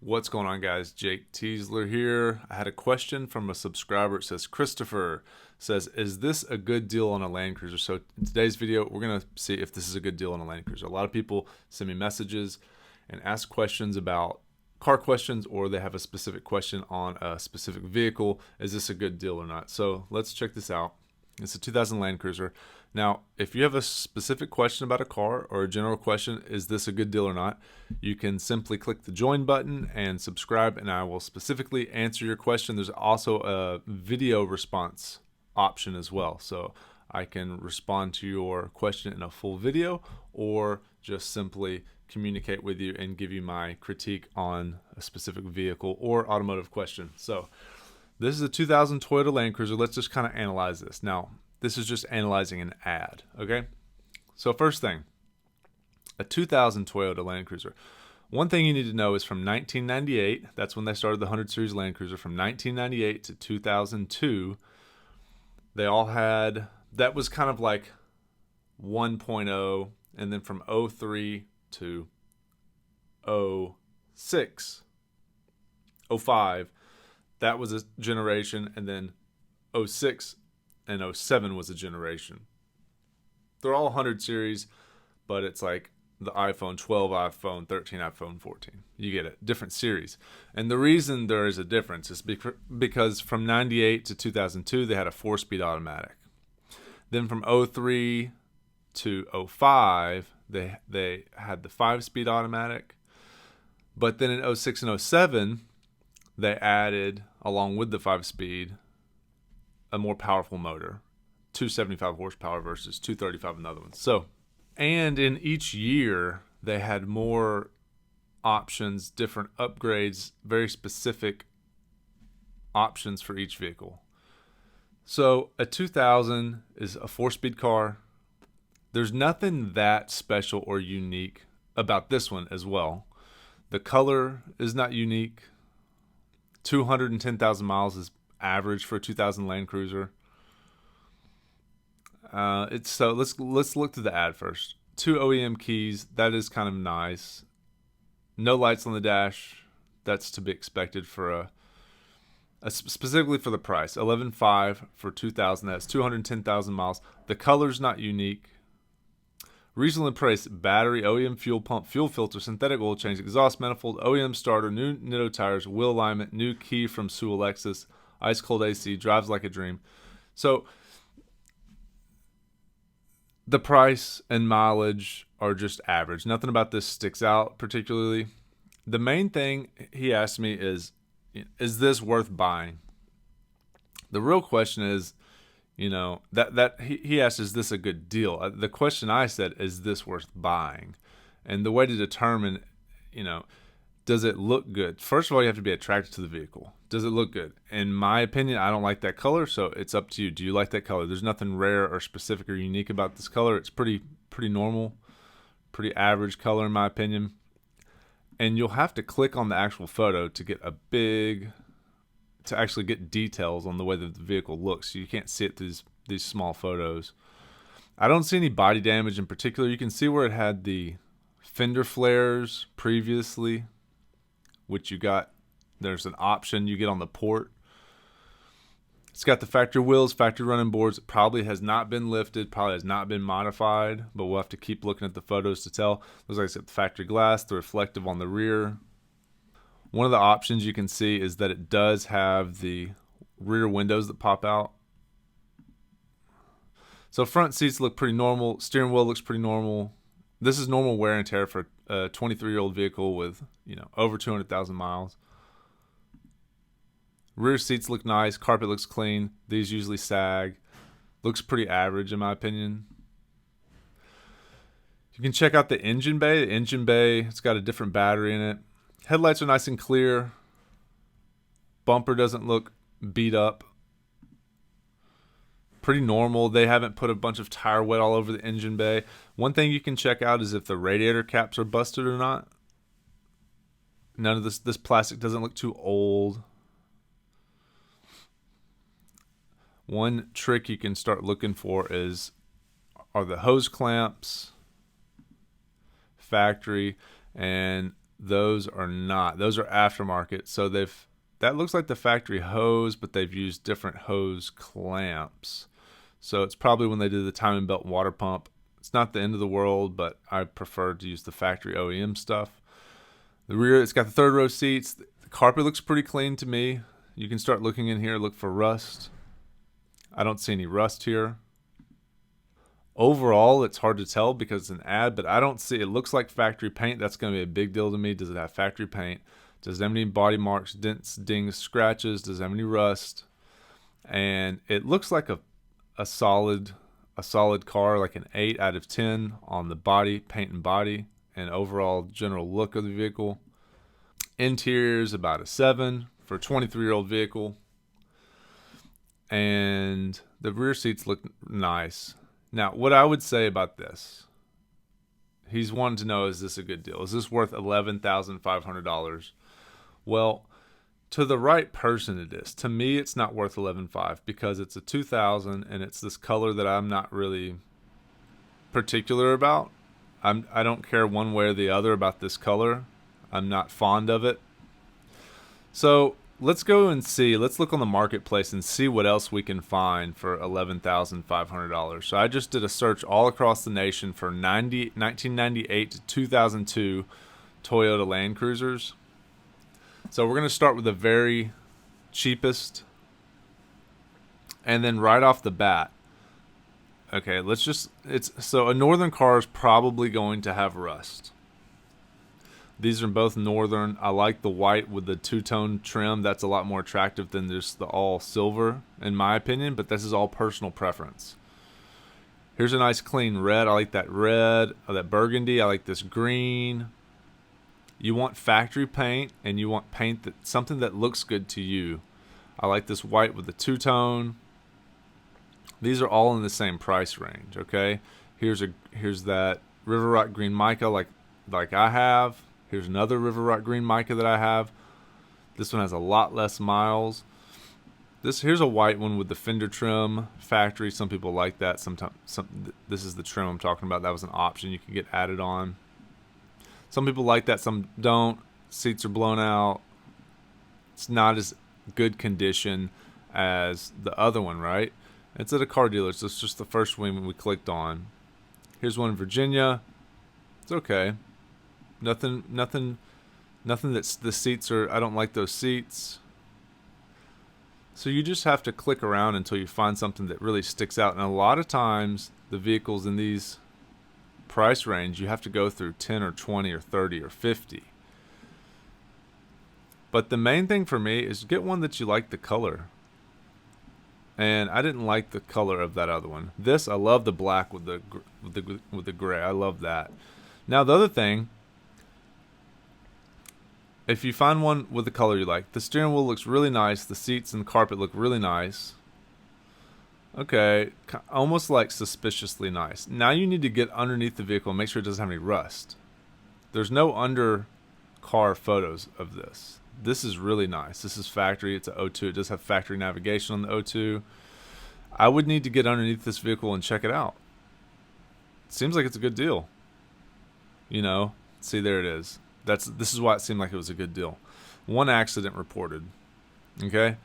What's going on, guys? Jake Teasler here. I had a question from a subscriber. It says, Christopher says, is this a good deal on a Land Cruiser? So in today's video, we're going to see if this is a good deal on a Land Cruiser. A lot of people send me messages and ask questions about car questions, or they have a specific question on a specific vehicle. Is this a good deal or not? So let's check this out. It's a 2000 Land Cruiser. Now, if you have a specific question about a car or a general question, is this a good deal or not, you can simply click the join button and subscribe, and I will specifically answer your question. There's also a video response option as well. So I can respond to your question in a full video, or just simply communicate with you and give you my critique on a specific vehicle or automotive question. So this is a 2000 Toyota Land Cruiser. Let's just kind of analyze this. Now, this is just analyzing an ad, okay? So first thing, a 2000 Toyota Land Cruiser. One thing you need to know is from 1998, that's when they started the 100 Series Land Cruiser, from 1998 to 2002, they all had, that was kind of like 1.0, and then from 03 to 06, 05, that was a generation, and then 06 and 07 was a generation. They're all 100 series, but it's like the iPhone 12, iPhone 13, iPhone 14. You get it, different series. And the reason there is a difference is because from 98 to 2002, they had a 4-speed automatic. Then from 03 to 05, they had the 5-speed automatic. But then in 06 and 07, they added, along with the 5-speed, a more powerful motor, 275 horsepower versus 235 in the other ones. So, and in each year, they had more options, different upgrades, very specific options for each vehicle. So a 2000 is a 4-speed car. There's nothing that special or unique about this one as well. The color is not unique. 210,000 miles is average for a 2000 Land Cruiser. So let's look through the ad first. 2 OEM keys, that is kind of nice. No lights on the dash, that's to be expected for a specifically for the price. 11.5 for 2000. That's 210,000 miles. The color's not unique. Reasonably priced: battery, OEM fuel pump, fuel filter, synthetic oil change, exhaust manifold, OEM starter, new Nitto tires, wheel alignment, new key from Sewell Lexus, ice cold AC, drives like a dream. So the price and mileage are just average. Nothing about this sticks out particularly. The main thing he asked me is this worth buying? The real question is, that he asked, is this a good deal? The question I said, is this worth buying? And the way to determine, does it look good? First of all, you have to be attracted to the vehicle. Does it look good? In my opinion, I don't like that color, so it's up to you. Do you like that color? There's nothing rare or specific or unique about this color. It's pretty normal, pretty average color in my opinion. And you'll have to click on the actual photo to get to actually get details on the way that the vehicle looks. So you can't see it through these small photos. I don't see any body damage in particular. You can see where it had the fender flares previously, which there's an option you get on the port. It's got the factory wheels, factory running boards. It probably has not been lifted, probably has not been modified, but we'll have to keep looking at the photos to tell. Looks like it's got the factory glass, the reflective on the rear. One of the options you can see is that it does have the rear windows that pop out. So front seats look pretty normal. Steering wheel looks pretty normal. This is normal wear and tear for a 23-year-old vehicle with, over 200,000 miles. Rear seats look nice. Carpet looks clean. These usually sag. Looks pretty average in my opinion. You can check out the engine bay. The engine bay, it's got a different battery in it. Headlights are nice and clear. Bumper doesn't look beat up. Pretty normal. They haven't put a bunch of tire wet all over the engine bay. One thing you can check out is if the radiator caps are busted or not. None of this plastic doesn't look too old. One trick you can start looking for are the hose clamps factory, and Those are not. Those are aftermarket. So that looks like the factory hose, but they've used different hose clamps. So it's probably when they did the timing belt water pump. It's not the end of the world, but I prefer to use the factory OEM stuff. The rear, it's got the third row seats. The carpet looks pretty clean to me. You can start looking in here, look for rust. I don't see any rust here. Overall, it's hard to tell because it's an ad, but I don't see, it looks like factory paint. That's going to be a big deal to me. Does it have factory paint? Does it have any body marks, dents, dings, scratches? Does it have any rust? And it looks like a solid car, like an 8 out of 10 on the body, paint and body, and overall general look of the vehicle. Interior is about a 7 for a 23-year-old vehicle. And the rear seats look nice. Now, what I would say about this, he's wanting to know, is this a good deal? Is this worth $11,500? Well, to the right person it is. To me, it's not worth $11,500 because it's a 2000 and it's this color that I'm not really particular about. I don't care one way or the other about this color. I'm not fond of it. So let's go and see. Let's look on the marketplace and see what else we can find for $11,500. So I just did a search all across the nation for 1998 to 2002 Toyota Land Cruisers. So we're going to start with the very cheapest. And then right off the bat, okay, so a Northern car is probably going to have rust. These are both Northern. I like the white with the two-tone trim. That's a lot more attractive than just the all silver, in my opinion, but this is all personal preference. Here's a nice clean red. I like that red, or that burgundy. I like this green. You want factory paint, and you want paint something that looks good to you. I like this white with the two-tone. These are all in the same price range, okay? Here's that River Rock green mica like I have. Here's another River Rock green mica that I have. This one has a lot less miles. Here's a white one with the fender trim, factory. Some people like that. This is the trim I'm talking about. That was an option you can get added on. Some people like that, some don't. Seats are blown out. It's not as good condition as the other one, right? It's at a car dealer, so it's just the first one we clicked on. Here's one in Virginia. It's okay. Nothing that's the seats are, I don't like those seats. So you just have to click around until you find something that really sticks out. And a lot of times the vehicles in these price range, you have to go through 10 or 20 or 30 or 50. But the main thing for me is get one that you like the color. And I didn't like the color of that other one. This, I love the black with the gray. I love that. Now the other thing, if you find one with the color you like, the steering wheel looks really nice. The seats and the carpet look really nice. Okay, almost like suspiciously nice. Now you need to get underneath the vehicle and make sure it doesn't have any rust. There's no under car photos of this. This is really nice. This is factory. It's an O2. It does have factory navigation on the O2. I would need to get underneath this vehicle and check it out. It seems like it's a good deal. You know, see, there it is. This is why it seemed like it was a good deal. One accident reported. Okay?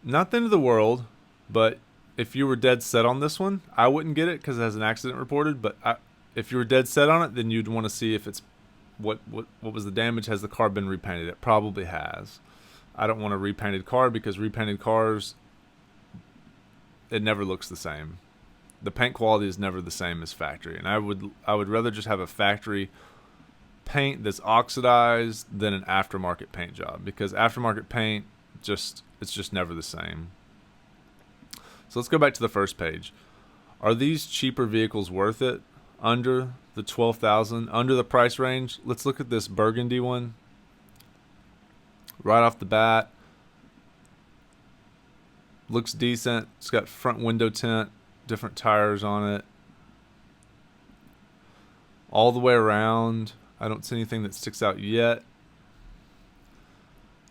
Not the end of the world, but if you were dead set on this one, I wouldn't get it because it has an accident reported. But if you were dead set on it, then you'd want to see if it's what was the damage. Has the car been repainted? It probably has. I don't want a repainted car because repainted cars, it never looks the same. The paint quality is never the same as factory, and I would rather just have a factory paint that's oxidized than an aftermarket paint job, because aftermarket paint it's just never the same. So let's go back to the first page. Are these cheaper vehicles worth it? Under the $12,000, under the price range? Let's look at this burgundy one. Right off the bat, looks decent. It's got front window tint, different tires on it. All the way around, I don't see anything that sticks out yet.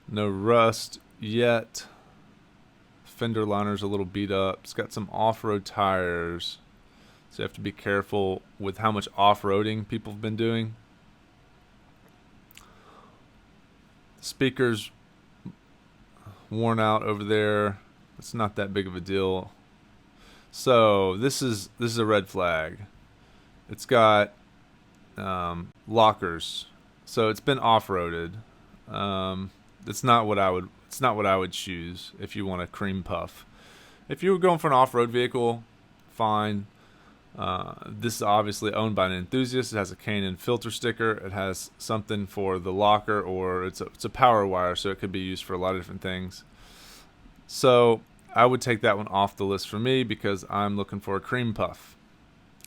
No rust yet. Fender liner's a little beat up. It's got some off-road tires, so you have to be careful with how much off-roading people have been doing. Speakers worn out over there. It's not that big of a deal. So this is a red flag. It's got lockers, so it's been off-roaded. It's not what I would choose if you want a cream puff. If you were going for an off-road vehicle, fine. This is obviously owned by an enthusiast. It has a K&N filter sticker. It has something for the locker, or it's a power wire, so it could be used for a lot of different things. So I would take that one off the list for me because I'm looking for a cream puff.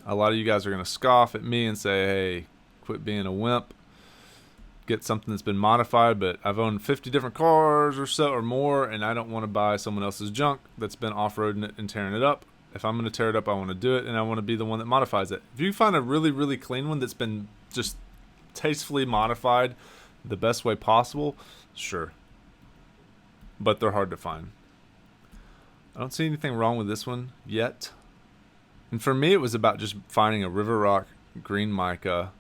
A lot of you guys are going to scoff at me and say, hey, quit being a wimp. Get something that's been modified, but I've owned 50 different cars or so or more, and I don't want to buy someone else's junk that's been off-roading it and tearing it up. If I'm going to tear it up, I want to do it, and I want to be the one that modifies it. If you find a really, really clean one that's been just tastefully modified the best way possible, sure. But they're hard to find. I don't see anything wrong with this one yet. And for me, it was about just finding a River Rock green mica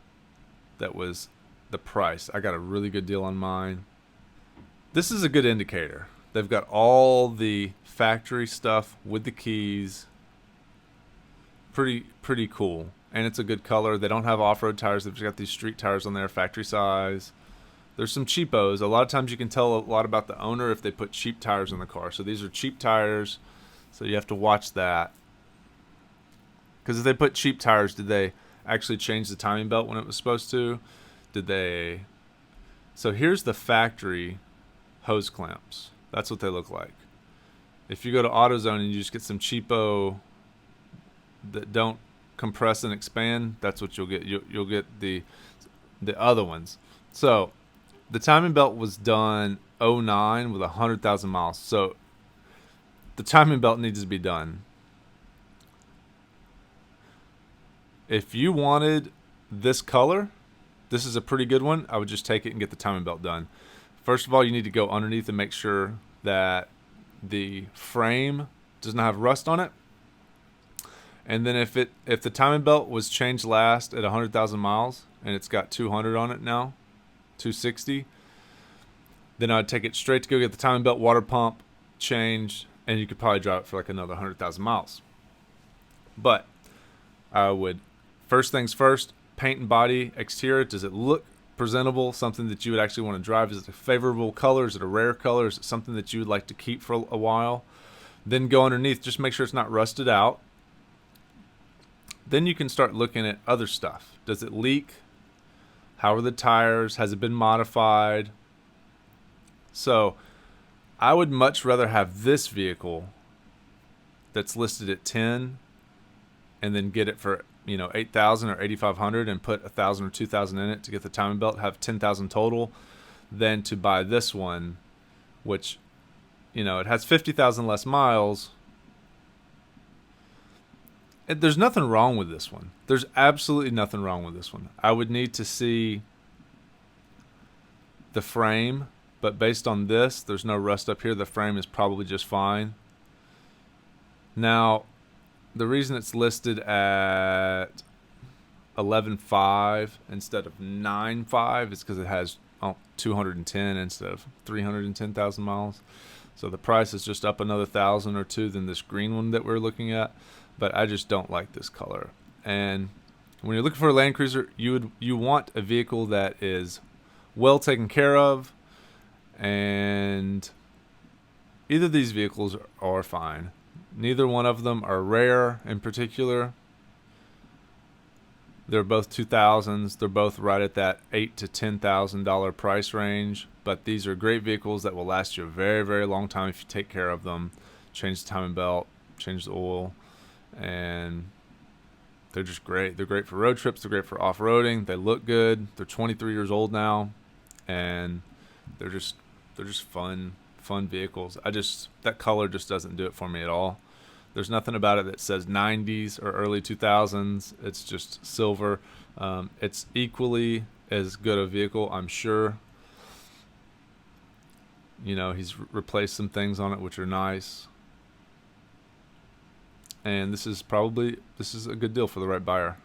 that was the price. I got a really good deal on mine. This is a good indicator. They've got all the factory stuff with the keys. Pretty cool. And it's a good color. They don't have off-road tires. They've got these street tires on there, factory size. There's some cheapos. A lot of times you can tell a lot about the owner if they put cheap tires in the car. So these are cheap tires. So you have to watch that. Because if they put cheap tires, did they actually change the timing belt when it was supposed to? Did they? So here's the factory hose clamps. That's what they look like. If you go to AutoZone and you just get some cheapo that don't compress and expand, that's what you'll get. You'll get the other ones. So the timing belt was done 09 with 100,000 miles. So the timing belt needs to be done. If you wanted this color, this is a pretty good one. I would just take it and get the timing belt done. First of all, you need to go underneath and make sure that the frame does not have rust on it. And then if the timing belt was changed last at 100,000 miles and it's got 200 on it now, 260, then I'd take it straight to go get the timing belt, water pump changed, and you could probably drive it for like another 100,000 miles. But I would, first things first, paint and body exterior. Does it look presentable? Something that you would actually want to drive? Is it a favorable color? Is it a rare color? Is it something that you would like to keep for a while? Then go underneath. Just make sure it's not rusted out. Then you can start looking at other stuff. Does it leak? How are the tires? Has it been modified? So I would much rather have this vehicle that's listed at 10 and then get it for 8,000 or 8,500 and put 1,000 or 2,000 in it to get the timing belt, have 10,000 total, than to buy this one, which it has 50,000 less miles. There's nothing wrong with this one. There's absolutely nothing wrong with this one. I would need to see the frame, but based on this, there's no rust up here. The frame is probably just fine. Now, the reason it's listed at 11.5 instead of 9.5 is because it has 210 instead of 310,000 miles. So the price is just up another 1,000 or 2 than this green one that we're looking at. But I just don't like this color. And when you're looking for a Land Cruiser, you want a vehicle that is well taken care of, and either of these vehicles are fine. Neither one of them are rare in particular. They're both 2000s. They're both right at that $8,000 to $10,000 price range. But these are great vehicles that will last you a very, very long time if you take care of them. Change the timing belt, change the oil, and they're just great. They're great for road trips. They're great for off-roading. They look good. They're 23 years old now, and they're just fun vehicles. That color just doesn't do it for me at all. There's nothing about it that says 90s or early 2000s. It's just silver. It's equally as good a vehicle, I'm sure. He's replaced some things on it which are nice. And this is a good deal for the right buyer.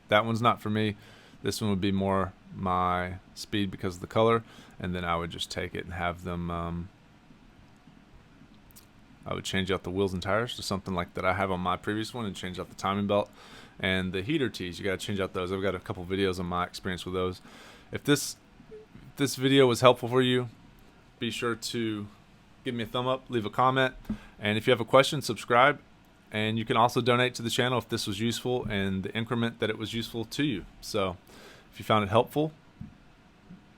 That one's not for me. This one would be more my speed because of the color, and then I would just take it and have them I would change out the wheels and tires to something like that I have on my previous one, and change out the timing belt and the heater tees. You got to change out those. I've got a couple videos on my experience with those. If this video was helpful for you, be sure to give me a thumb up, leave a comment, and if you have a question, subscribe. And you can also donate to the channel if this was useful and the increment that it was useful to you. So if you found it helpful,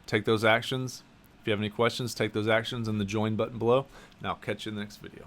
take those actions. If you have any questions, take those actions in the join button below, and I'll catch you in the next video.